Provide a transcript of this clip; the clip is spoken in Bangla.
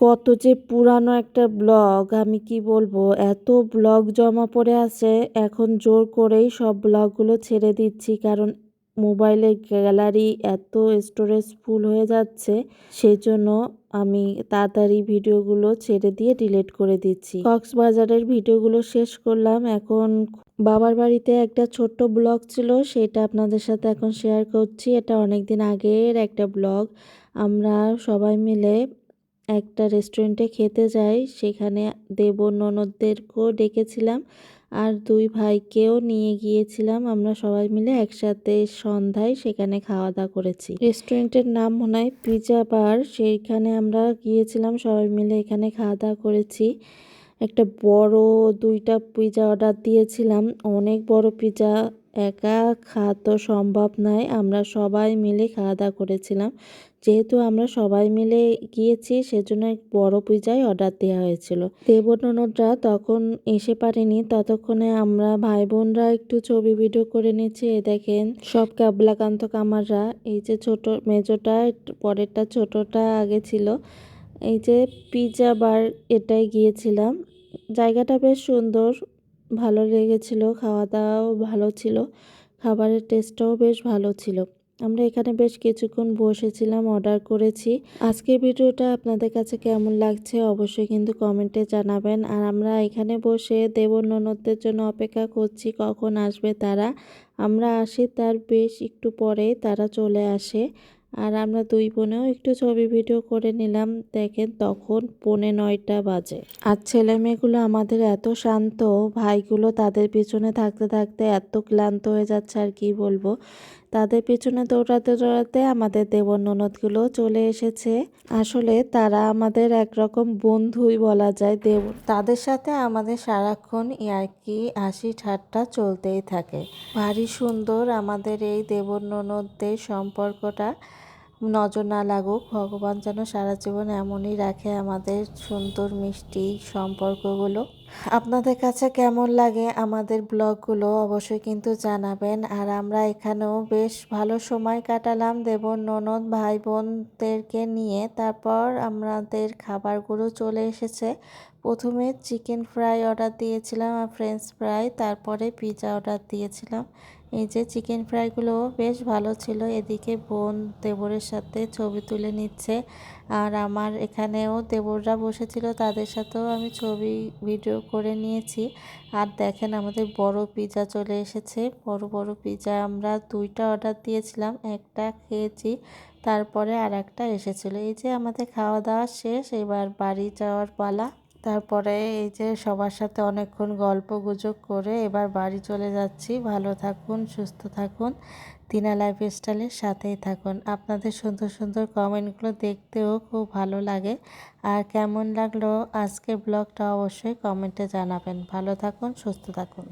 কত যে পুরানো একটা ব্লগ, আমি কি বলবো, এত ব্লগ জমা পড়ে আছে। এখন জোর করেই সব ব্লগগুলো ছেড়ে দিচ্ছি, কারণ মোবাইলের গ্যালারি এত স্টোরেজ ফুল হয়ে যাচ্ছে। সেই জন্য আমি তাড়াতাড়ি ভিডিওগুলো ছেড়ে দিয়ে ডিলিট করে দিচ্ছি। কক্সবাজারের ভিডিওগুলো শেষ করলাম। এখন বাবার বাড়িতে একটা ছোট্ট ব্লগ ছিল, সেটা আপনাদের সাথে এখন শেয়ার করছি। এটা অনেকদিন আগের একটা ব্লগ। আমরা সবাই মিলে একটা রেস্টুরেন্টে খেতে যাই, সেখানে দেবর ননদদেরকেও ডেকেছিলাম আর দুই ভাইকেও নিয়ে গিয়েছিলাম। আমরা সবাই মিলে একসাথে সন্ধ্যায় সেখানে খাওয়া দাওয়া করেছি। রেস্টুরেন্টের নাম মনে হয় পিজা বার। সেইখানে আমরা গিয়েছিলাম সবাই মিলে, এখানে খাওয়া দাওয়া করেছি। একটা বড় 2টা পিজা অর্ডার দিয়েছিলাম। অনেক বড় পিজা একা খাওয়া তো সম্ভব নয়, আমরা সবাই মিলে খাওয়া দাওয়া করেছিলাম। যেহেতু আমরা সবাই মিলে গিয়েছি, সেজন্য এক বড় পিজাই অর্ডার দেওয়া হয়েছিল। দেবর ননদরা তখন এসে পারেনি, ততক্ষণে আমরা ভাই বোনরা একটু ছবি ভিডিও করে নিচ্ছি। দেখেন সব কাবলাকান্ত কামাররা, এই যে ছোট মেজোটা, পরেরটা ছোটটা আগে ছিল। এই যে পিজা বার, এটাই গিয়েছিলাম। জায়গাটা বেশ সুন্দর, ভালো লেগেছিল, খাওয়া দাওয়াও ভালো ছিল, খাবারের টেস্টটাও বেশ ভালো ছিল। আমরা এখানে বেশ কিছুক্ষণ বসেছিলাম, অর্ডার করেছি। আজকের ভিডিওটা আপনাদের কাছে কেমন লাগছে অবশ্যই কিন্তু কমেন্টে জানাবেন। আর আমরা এখানে বসে দেবর ননদদের জন্য অপেক্ষা করছি কখন আসবে তারা। আমরা আসি তার বেশ একটু পরে তারা চলে আসে। আর আমরা দুই বোনেও একটু ছবি ভিডিও করে নিলাম। দেখেন তখন 8:45 বাজে। আর ছেলে মেয়েগুলো আমাদের এত শান্ত, ভাইগুলো তাদের পিছনে থাকতে থাকতে এত ক্লান্ত হয়ে যাচ্ছে আর কি বলবো। তাদের পিছনে দৌড়াতে দৌড়াতে আমাদের দেবর ননদগুলো চলে এসেছে। আসলে তারা আমাদের একরকম বন্ধুই বলা যায়। তাদের সাথে আমাদের সারাক্ষণ ইয়ার্কি হাসি ঠাট্টা চলতেই থাকে। ভারী সুন্দর আমাদের এই দেবর ননদদের সম্পর্কটা। নজর না লাগুক, ভগবান যেন সারা জীবন এমনই রাখে আমাদের সুন্দর মিষ্টি সম্পর্কগুলো। আপনাদের কাছে কেমন লাগে আমাদের ব্লগগুলো অবশ্যই কিন্তু জানাবেন। আর আমরা এখানেও বেশ ভালো সময় কাটালাম দেবর ননদ ভাই বোনদেরকে নিয়ে। তারপর আমাদের খাবারগুলো চলে এসেছে। প্রথমে চিকেন ফ্রাই অর্ডার দিয়েছিলাম আর ফ্রেঞ্চ ফ্রাই, তারপরে পিৎজা অর্ডার দিয়েছিলাম। এই যে চিকেন ফ্রাইগুলো বেশ ভালো ছিল। এদিকে বোন দেবরের সাথে ছবি তুলে নিচ্ছে, আর আমার এখানেও দেবররা বসেছিল, তাদের সাথেও আমি ছবি ভিডিও করে নিয়েছি। আর দেখেন আমাদের বড় পিৎজা চলে এসেছে। বড় বড় পিৎজা আমরা 2টা অর্ডার দিয়েছিলাম, একটা খেয়েছি, তারপরে আর একটা এসেছিলো। এই যে আমাদের খাওয়া দাওয়া শেষ, এবার বাড়ি যাওয়ার পালা। তারপরে এই যে সবার সাথে অনেকক্ষণ গল্প গুজব করে এবার বাড়ি চলে যাচ্ছি। ভালো থাকুন, সুস্থ থাকুন, টিনা লাইফস্টাইলের সাথেই থাকুন। আপনাদের সুন্দর সুন্দর কমেন্টগুলো দেখতেও খুব ভালো লাগে। আর কেমন লাগলো আজকের ব্লগটা অবশ্যই কমেন্টে জানাবেন। ভালো থাকুন, সুস্থ থাকুন।